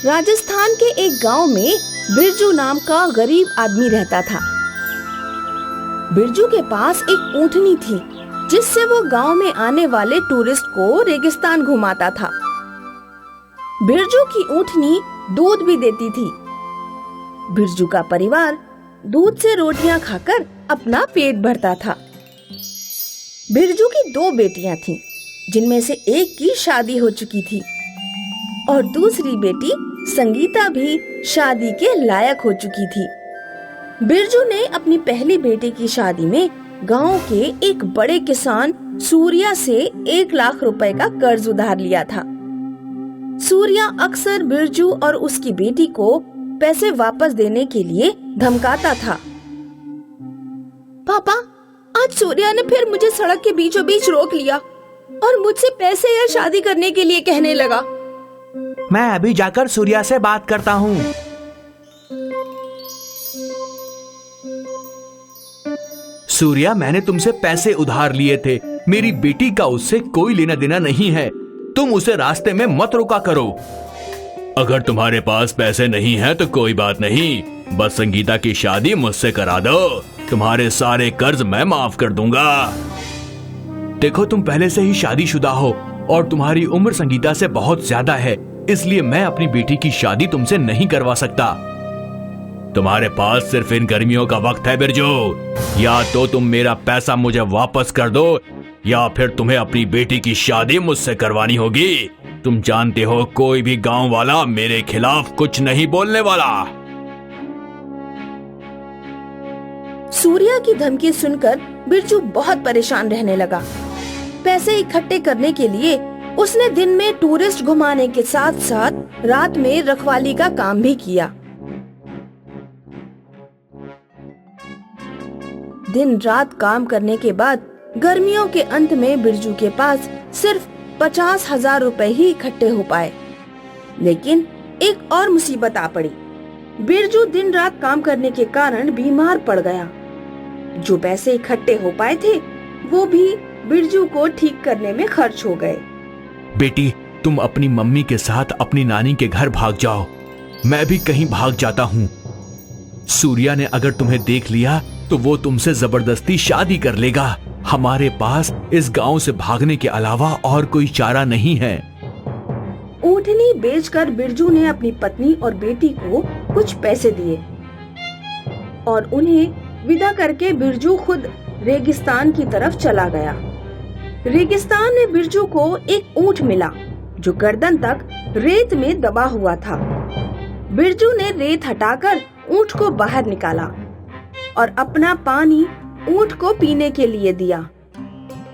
राजस्थान के एक गांव में बिरजू नाम का गरीब आदमी रहता था। बिरजू के पास एक ऊँटनी थी जिससे वो गांव में आने वाले टूरिस्ट को रेगिस्तान घुमाता था। बिरजू की ऊँटनी दूध भी देती थी। बिरजू का परिवार दूध से रोटियां खाकर अपना पेट भरता था। बिरजू की 2 बेटियां थीं, जिनमें से एक की शादी हो चुकी थी और दूसरी बेटी संगीता भी शादी के लायक हो चुकी थी। बिरजू ने अपनी पहली बेटी की शादी में गांव के एक बड़े किसान सूर्या से 1 लाख रुपए का कर्ज उधार लिया था। सूर्या अक्सर बिरजू और उसकी बेटी को पैसे वापस देने के लिए धमकाता था। पापा, आज सूर्या ने फिर मुझे सड़क के बीचों बीच रोक लिया और मुझसे पैसे या शादी करने के लिए कहने लगा। मैं अभी जाकर सूर्या से बात करता हूँ। सूर्या, मैंने तुमसे पैसे उधार लिए थे। मेरी बेटी का उससे कोई लेना देना नहीं है। तुम उसे रास्ते में मत रोका करो। अगर तुम्हारे पास पैसे नहीं हैं तो कोई बात नहीं, बस संगीता की शादी मुझसे करा दो। तुम्हारे सारे कर्ज मैं माफ कर दूंगा। देखो, तुम पहले से ही शादीशुदा हो और तुम्हारी उम्र संगीता से बहुत ज्यादा है, इसलिए मैं अपनी बेटी की शादी तुमसे नहीं करवा सकता। तुम्हारे पास सिर्फ इन गर्मियों का वक्त है बिरजू। या तो तुम मेरा पैसा मुझे वापस कर दो या फिर तुम्हें अपनी बेटी की शादी मुझसे करवानी होगी। तुम जानते हो, कोई भी गांव वाला मेरे खिलाफ कुछ नहीं बोलने वाला। सूर्या की धमकी सुनकर बिरजू बहुत परेशान रहने लगा। पैसे इकट्ठे करने के लिए उसने दिन में टूरिस्ट घुमाने के साथ साथ रात में रखवाली का काम भी किया। दिन रात काम करने के बाद गर्मियों के अंत में बिरजू के पास सिर्फ 50,000 रुपए ही इकट्ठे हो पाए। लेकिन एक और मुसीबत आ पड़ी। बिरजू दिन रात काम करने के कारण बीमार पड़ गया। जो पैसे इकट्ठे हो पाए थे वो भी बिरजू को ठीक करने में खर्च हो गए। बेटी, तुम अपनी मम्मी के साथ अपनी नानी के घर भाग जाओ। मैं भी कहीं भाग जाता हूँ। सूर्या ने अगर तुम्हें देख लिया तो वो तुमसे जबरदस्ती शादी कर लेगा। हमारे पास इस गांव से भागने के अलावा और कोई चारा नहीं है। ऊँटनी बेचकर बिरजू ने अपनी पत्नी और बेटी को कुछ पैसे दिए और उन्हें विदा करके बिरजू खुद रेगिस्तान की तरफ चला गया। रेगिस्तान में बिरजू को एक ऊँट मिला जो गर्दन तक रेत में दबा हुआ था। बिरजू ने रेत हटाकर ऊँट को बाहर निकाला और अपना पानी ऊँट को पीने के लिए दिया।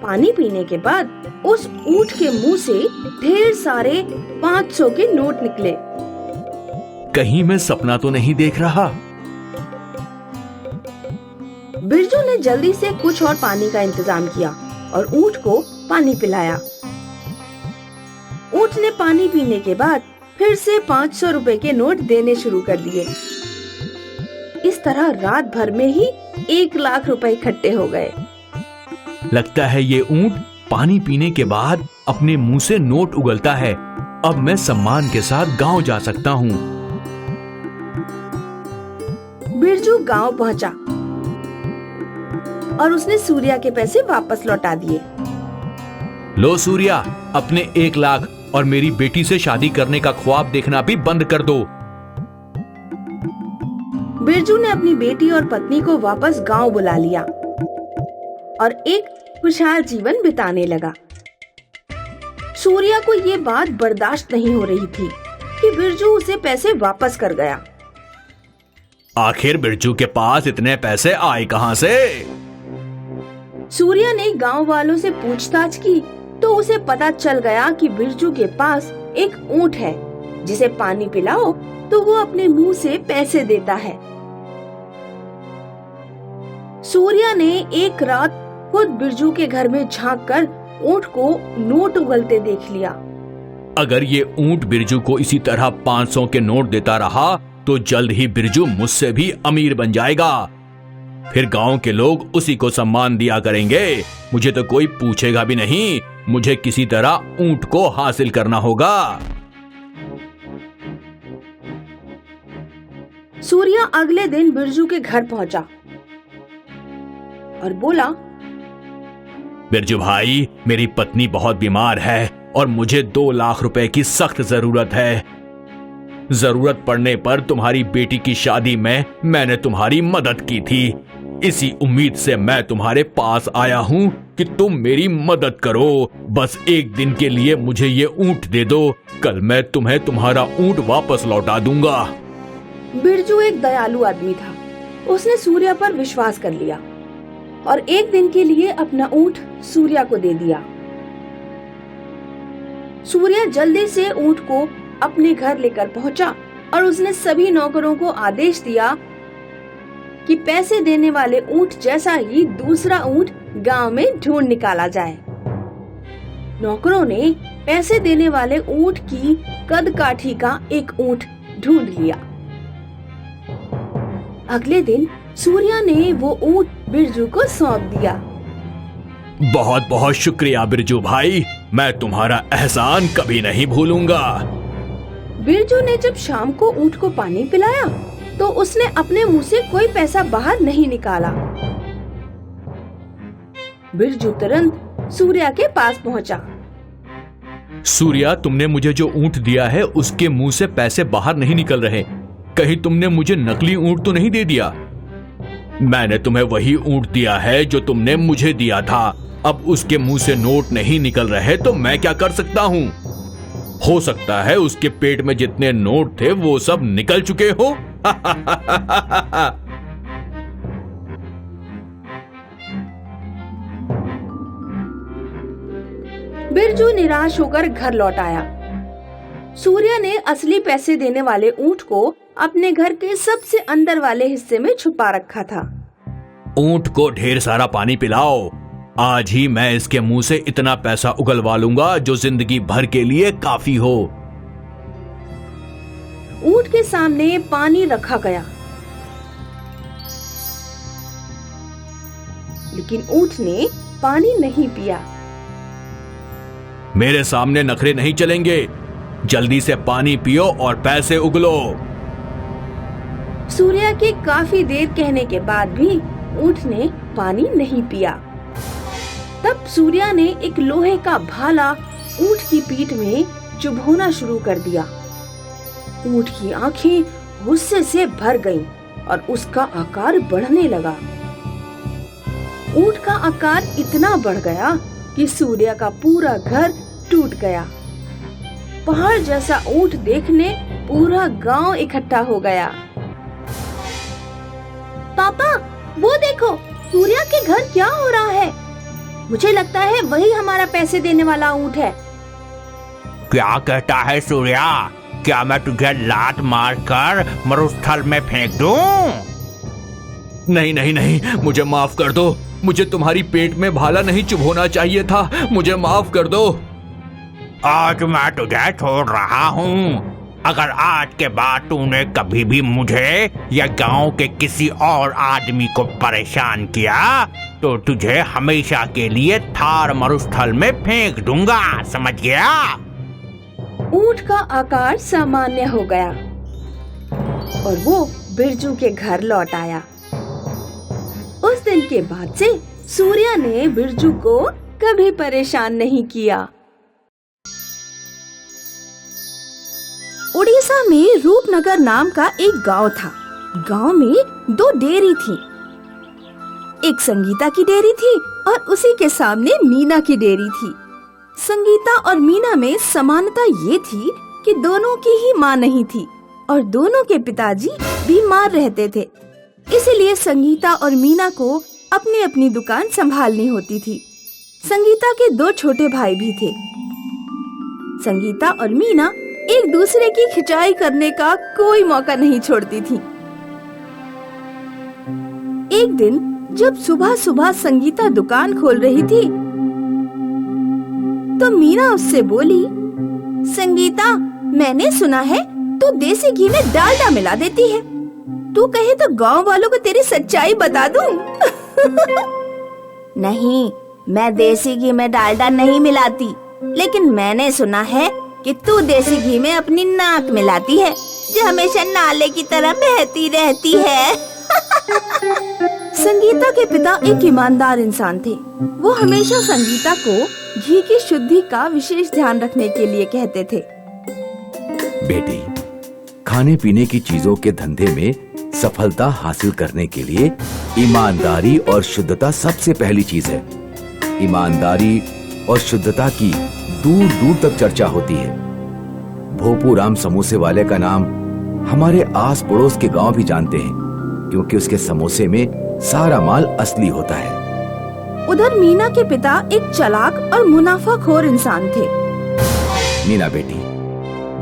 पानी पीने के बाद उस ऊँट के मुंह से ढेर सारे 500 के नोट निकले। कहीं मैं सपना तो नहीं देख रहा। बिरजू ने जल्दी से कुछ और पानी का इंतजाम किया और ऊँट को पानी पिलाया। ऊँट ने पानी पीने के बाद फिर से 500 रुपए के नोट देने शुरू कर दिए। इस तरह रात भर में ही 1 लाख रुपए इकट्ठे हो गए। लगता है ये ऊँट पानी पीने के बाद अपने मुंह से नोट उगलता है। अब मैं सम्मान के साथ गांव जा सकता हूँ। बिरजू गांव पहुंचा और उसने सूर्या के पैसे वापस लौटा दिए। लो सूर्या, अपने 1 लाख और मेरी बेटी से शादी करने का ख्वाब देखना भी बंद कर दो। बिरजू ने अपनी बेटी और पत्नी को वापस गांव बुला लिया और एक खुशहाल जीवन बिताने लगा। सूर्या को ये बात बर्दाश्त नहीं हो रही थी कि बिरजू उसे पैसे वापस कर गया। आखिर बिरजू के पास इतने पैसे आए कहां से? सूर्या ने गांव वालों से पूछताछ की तो उसे पता चल गया कि बिरजू के पास एक ऊँट है जिसे पानी पिलाओ तो वो अपने मुंह से पैसे देता है। सूर्या ने एक रात खुद बिरजू के घर में झांककर ऊँट को नोट उगलते देख लिया। अगर ये ऊँट बिरजू को इसी तरह 500 के नोट देता रहा तो जल्द ही बिरजू मुझसे भी अमीर बन जाएगा। फिर गांव के लोग उसी को सम्मान दिया करेंगे। मुझे तो कोई पूछेगा भी नहीं। मुझे किसी तरह ऊँट को हासिल करना होगा। सूर्या अगले दिन बिरजू के घर पहुंचा और बोला, बिरजू भाई, मेरी पत्नी बहुत बीमार है और मुझे 2 लाख रुपए की सख्त जरूरत है। जरूरत पड़ने पर तुम्हारी बेटी की शादी में मैंने तुम्हारी मदद की थी। इसी उम्मीद से मैं तुम्हारे पास आया हूँ कि तुम मेरी मदद करो। बस एक दिन के लिए मुझे ये ऊंट दे दो, कल मैं तुम्हें तुम्हारा ऊंट वापस लौटा दूंगा। बिरजू एक दयालु आदमी था। उसने सूर्या पर विश्वास कर लिया और एक दिन के लिए अपना ऊंट सूर्या को दे दिया। सूर्या जल्दी से ऊंट को अपने घर लेकर पहुंचा और उसने सभी नौकरों को आदेश दिया कि पैसे देने वाले ऊंट जैसा ही दूसरा ऊंट गांव में ढूंढ निकाला जाए। नौकरों ने पैसे देने वाले ऊंट की कद काठी का एक ऊंट ढूंढ लिया। अगले दिन सूर्या ने वो ऊंट बिरजू को सौंप दिया। बहुत बहुत शुक्रिया बिरजू भाई, मैं तुम्हारा एहसान कभी नहीं भूलूंगा। बिरजू ने जब शाम को ऊंट को पानी पिलाया तो उसने अपने मुंह से कोई पैसा बाहर नहीं निकाला। बिरजू तुरंत सूर्या के पास पहुंचा। सूर्या, तुमने मुझे जो ऊंट दिया है उसके मुंह से पैसे बाहर नहीं निकल रहे। कहीं तुमने मुझे नकली ऊंट तो नहीं दे दिया? मैंने तुम्हें वही ऊंट दिया है जो तुमने मुझे दिया था। अब उसके मुंह से नोट नहीं निकल रहे तो मैं क्या कर सकता हूँ? हो सकता है उसके पेट में जितने नोट थे वो सब निकल चुके हो। बिरजू निराश होकर घर लौट आया। सूर्या ने असली पैसे देने वाले ऊंट को अपने घर के सबसे अंदर वाले हिस्से में छुपा रखा था। ऊंट को ढेर सारा पानी पिलाओ। आज ही मैं इसके मुंह से इतना पैसा उगलवा लूंगा जो जिंदगी भर के लिए काफी हो। ऊंट के सामने पानी रखा गया, लेकिन ऊंट ने पानी नहीं पिया। मेरे सामने नखरे नहीं चलेंगे। जल्दी से पानी पियो और पैसे उगलो। सूर्या के काफी देर कहने के बाद भी ऊंट ने पानी नहीं पिया। तब सूर्या ने एक लोहे का भाला ऊंट की पीठ में चुभोना शुरू कर दिया। ऊंट की आंखें गुस्से से भर गईं और उसका आकार बढ़ने लगा। ऊंट का आकार इतना बढ़ गया कि सूर्या का पूरा घर टूट गया। पहाड़ जैसा ऊंट देखने पूरा गांव इकट्ठा हो गया। पापा, वो देखो, सूर्या के घर क्या हो रहा है? मुझे लगता है वही हमारा पैसे देने वाला ऊंट है। क्या कहता है सूर्या? क्या मैं तुझे लात मारकर मरुस्थल में फेंक दूं? नहीं नहीं नहीं, मुझे माफ कर दो। मुझे तुम्हारी पेट में भाला नहीं चुभोना चाहिए था। मुझे माफ कर दो। आज मैं तुझे छोड़ रहा हूँ। अगर आज के बाद तूने कभी भी मुझे या गांव के किसी और आदमी को परेशान किया तो तुझे हमेशा के लिए थार मरुस्थल में फेंक दूंगा, समझ गया? ऊंट का आकार सामान्य हो गया और वो बिरजू के घर लौट आया। उस दिन के बाद से सूर्या ने बिरजू को कभी परेशान नहीं किया। उड़ीसा में रूपनगर नाम का एक गांव था। गांव में 2 डेयरी थी। एक संगीता की डेयरी थी और उसी के सामने मीना की डेयरी थी। संगीता और मीना में समानता ये थी कि दोनों की ही माँ नहीं थी और दोनों के पिताजी बीमार रहते थे। इसीलिए संगीता और मीना को अपनी अपनी दुकान संभालनी होती थी। संगीता के 2 छोटे भाई भी थे। संगीता और मीना एक दूसरे की खिंचाई करने का कोई मौका नहीं छोड़ती थी। एक दिन जब सुबह सुबह संगीता दुकान खोल रही थी तो मीना उससे बोली, संगीता, मैंने सुना है तू देसी घी में डालडा मिला देती है। तू कहे तो गांव वालों को तेरी सच्चाई बता दूं। नहीं, मैं देसी घी में डालडा नहीं मिलाती, लेकिन मैंने सुना है कि तू देसी घी में अपनी नाक मिलाती है। जो हमेशा नाले की तरह बहती रहती है। संगीता के पिता एक ईमानदार इंसान थे। वो हमेशा संगीता को घी की शुद्धि का विशेष ध्यान रखने के लिए कहते थे। बेटी, खाने पीने की चीजों के धंधे में सफलता हासिल करने के लिए ईमानदारी और शुद्धता सबसे पहली चीज है। ईमानदारी और शुद्धता की दूर दूर तक चर्चा होती है। भोपूराम समोसे वाले का नाम हमारे आस पड़ोस के गांव भी जानते हैं, क्योंकि उसके समोसे में सारा माल असली होता है। उधर मीना के पिता एक चालाक और मुनाफाखोर इंसान थे। मीना बेटी,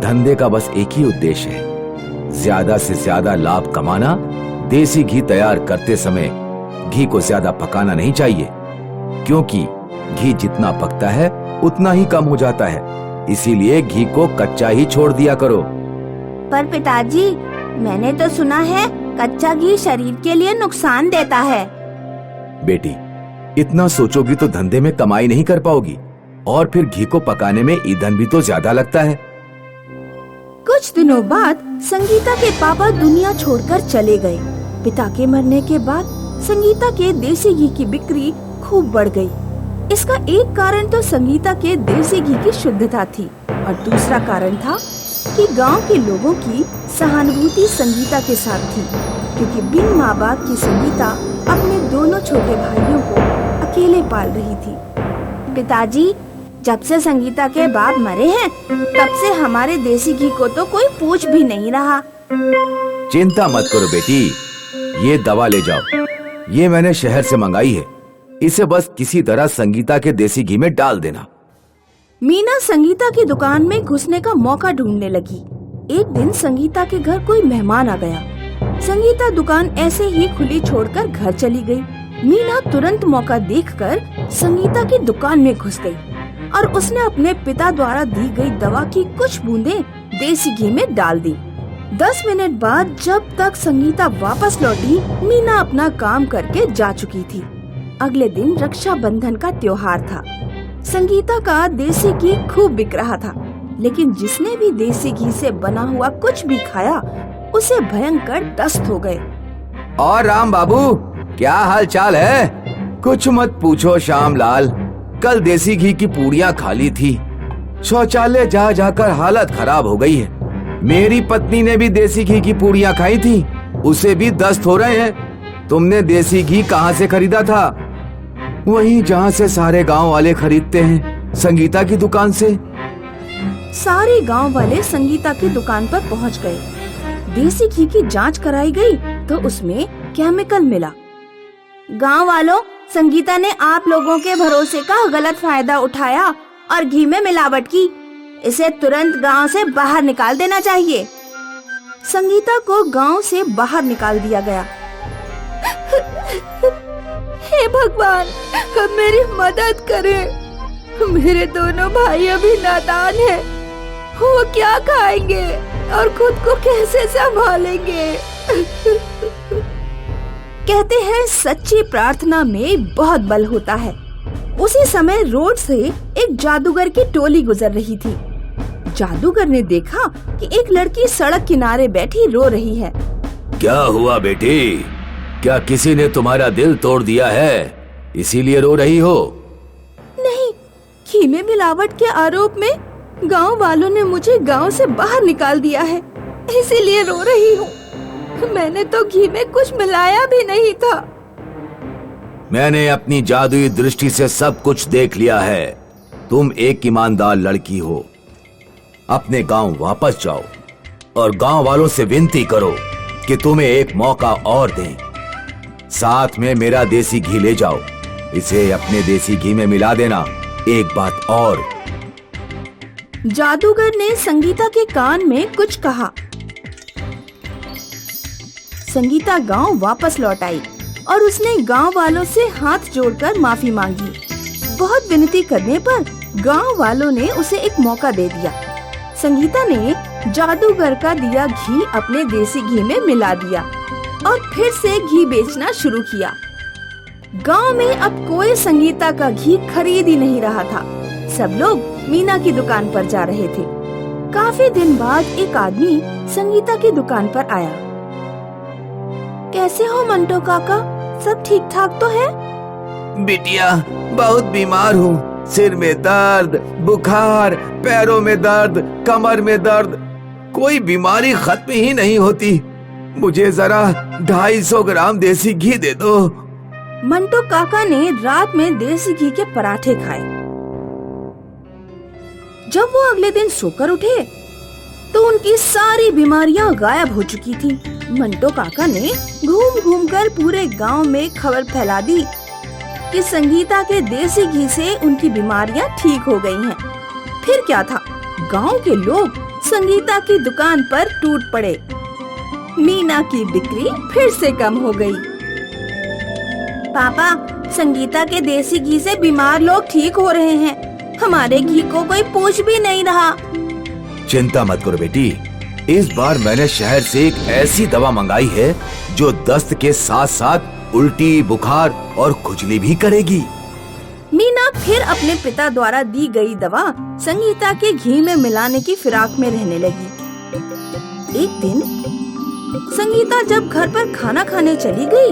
धंधे का बस एक ही उद्देश्य है, ज्यादा से ज्यादा लाभ कमाना। देसी घी तैयार करते समय घी को ज्यादा पकाना नहीं चाहिए, क्योंकि घी जितना पकता है उतना ही कम हो जाता है। इसीलिए घी को कच्चा ही छोड़ दिया करो। पर पिताजी, मैंने तो सुना है कच्चा घी शरीर के लिए नुकसान देता है। बेटी, इतना सोचोगी तो धंधे में कमाई नहीं कर पाओगी, और फिर घी को पकाने में ईंधन भी तो ज्यादा लगता है। कुछ दिनों बाद संगीता के पापा दुनिया छोड़कर चले गए। पिता के मरने के बाद संगीता के देसी घी की बिक्री खूब बढ़ गई। इसका एक कारण तो संगीता के देसी घी की शुद्धता थी, और दूसरा कारण था कि गांव के लोगों की सहानुभूति संगीता के साथ थी, क्योंकि बिन माँ बाप की संगीता अपने दोनों छोटे भाइयों को अकेले पाल रही थी। पिताजी, जब से संगीता के बाप मरे हैं, तब से हमारे देसी घी को तो कोई पूछ भी नहीं रहा। चिंता मत करो बेटी, ये दवा ले जाओ। ये मैंने शहर से मंगाई है। इसे बस किसी तरह संगीता के देसी घी में डाल देना। मीना संगीता की दुकान में घुसने का मौका ढूंढने लगी। एक दिन संगीता के घर कोई मेहमान आ गया। संगीता दुकान ऐसे ही खुली छोड़कर घर चली गई। मीना तुरंत मौका देखकर संगीता की दुकान में घुस गई और उसने अपने पिता द्वारा दी गई दवा की कुछ बूंदें देसी घी में डाल दी। 10 मिनट बाद जब तक संगीता वापस लौटी, मीना अपना काम करके जा चुकी थी। अगले दिन रक्षाबंधन का त्योहार था। संगीता का देसी घी खूब बिक रहा था, लेकिन जिसने भी देसी घी से बना हुआ कुछ भी खाया, उसे भयंकर दस्त हो गए। और राम बाबू, क्या हाल चाल है? कुछ मत पूछो श्यामलाल, कल देसी घी की पूड़ियाँ खा ली थी। शौचालय जा जाकर हालत खराब हो गई है। मेरी पत्नी ने भी देसी घी की पूड़ियाँ खाई थी, उसे भी दस्त हो रहे हैं। तुमने देसी घी कहाँ से खरीदा था? वहीं जहाँ से सारे गांव वाले खरीदते हैं, संगीता की दुकान से। सारे गांव वाले संगीता की दुकान पर पहुँच गए। देसी घी की जांच कराई गई तो उसमें केमिकल मिला। गांव वालों, संगीता ने आप लोगों के भरोसे का गलत फायदा उठाया और घी में मिलावट की। इसे तुरंत गांव से बाहर निकाल देना चाहिए। संगीता को गांव से बाहर निकाल दिया गया। हे भगवान, मेरी मदद करें। मेरे दोनों भाई अभी नादान हैं। वो क्या खाएंगे और खुद को कैसे संभालेंगे? कहते हैं सच्ची प्रार्थना में बहुत बल होता है। उसी समय रोड से एक जादूगर की टोली गुजर रही थी। जादूगर ने देखा कि एक लड़की सड़क किनारे बैठी रो रही है। क्या हुआ बेटी? क्या किसी ने तुम्हारा दिल तोड़ दिया है, इसीलिए रो रही हो? नहीं, घी में मिलावट के आरोप में गांव वालों ने मुझे गांव से बाहर निकाल दिया है, इसीलिए रो रही हूँ। मैंने तो घी में कुछ मिलाया भी नहीं था। मैंने अपनी जादुई दृष्टि से सब कुछ देख लिया है। तुम एक ईमानदार लड़की हो। अपने गांव वापस जाओ और गांव वालों से विनती करो कि तुम्हें एक मौका और दें। साथ में मेरा देसी घी ले जाओ। इसे अपने देसी घी में मिला देना। एक बात और। जादूगर ने संगीता के कान में कुछ कहा। संगीता गांव वापस लौट आई और उसने गांव वालों से हाथ जोड़कर माफी मांगी। बहुत विनती करने पर गांव वालों ने उसे एक मौका दे दिया। संगीता ने जादूगर का दिया घी अपने देसी घी में मिला दिया और फिर से घी बेचना शुरू किया। गांव में अब कोई संगीता का घी खरीद ही नहीं रहा था। सब लोग मीना की दुकान पर जा रहे थे। काफी दिन बाद एक आदमी संगीता की दुकान पर आया। कैसे हो मंटो काका, सब ठीक ठाक तो है? बिटिया बहुत बीमार हूँ। सिर में दर्द, बुखार, पैरों में दर्द, कमर में दर्द, कोई बीमारी खत्म ही नहीं होती। मुझे जरा 250 ग्राम देसी घी दे दो। मंटो काका ने रात में देसी घी के पराठे खाए। जब वो अगले दिन सोकर उठे तो उनकी सारी बीमारियां गायब हो चुकी थी। मंटो काका ने घूम घूम कर पूरे गांव में खबर फैला दी कि संगीता के देसी घी से उनकी बीमारियां ठीक हो गई हैं। फिर क्या था, गांव के लोग संगीता की दुकान पर टूट पड़े। मीना की बिक्री फिर से कम हो गई। पापा, संगीता के देसी घी से बीमार लोग ठीक हो रहे हैं। हमारे घी को कोई पूछ भी नहीं रहा। चिंता मत करो बेटी, इस बार मैंने शहर से एक ऐसी दवा मंगाई है जो दस्त के साथ साथ उल्टी, बुखार और खुजली भी करेगी। मीना फिर अपने पिता द्वारा दी गई दवा संगीता के घी में मिलाने की फिराक में रहने लगी। एक दिन संगीता जब घर पर खाना खाने चली गई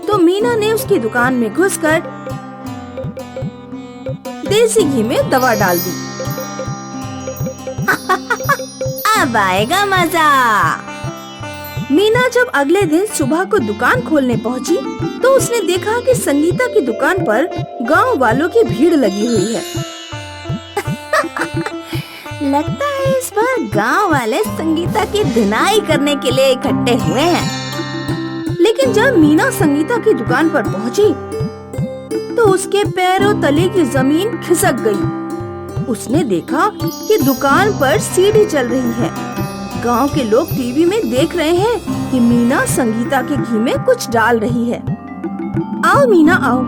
तो मीना ने उसकी दुकान में घुसकर देसी घी में दवा डाल दी। अब आएगा मजा। मीना जब अगले दिन सुबह को दुकान खोलने पहुंची तो उसने देखा कि संगीता की दुकान पर गांव वालों की भीड़ लगी हुई है। लगता है इस बार गांव वाले संगीता की धुनाई करने के लिए इकट्ठे हुए हैं। लेकिन जब मीना संगीता की दुकान पर पहुंची तो उसके पैरों तले की जमीन खिसक गई। उसने देखा कि दुकान पर सीढ़ी चल रही है। गांव के लोग टीवी में देख रहे हैं कि मीना संगीता के घी में कुछ डाल रही है। आओ मीना आओ,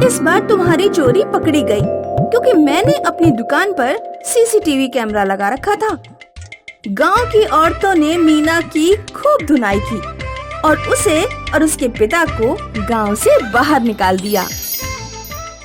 इस बार तुम्हारी चोरी पकड़ी गई क्योंकि मैंने अपनी दुकान पर सीसीटीवी कैमरा लगा रखा था। गांव की औरतों ने मीना की खूब धुनाई की और उसे और उसके पिता को गांव से बाहर निकाल दिया।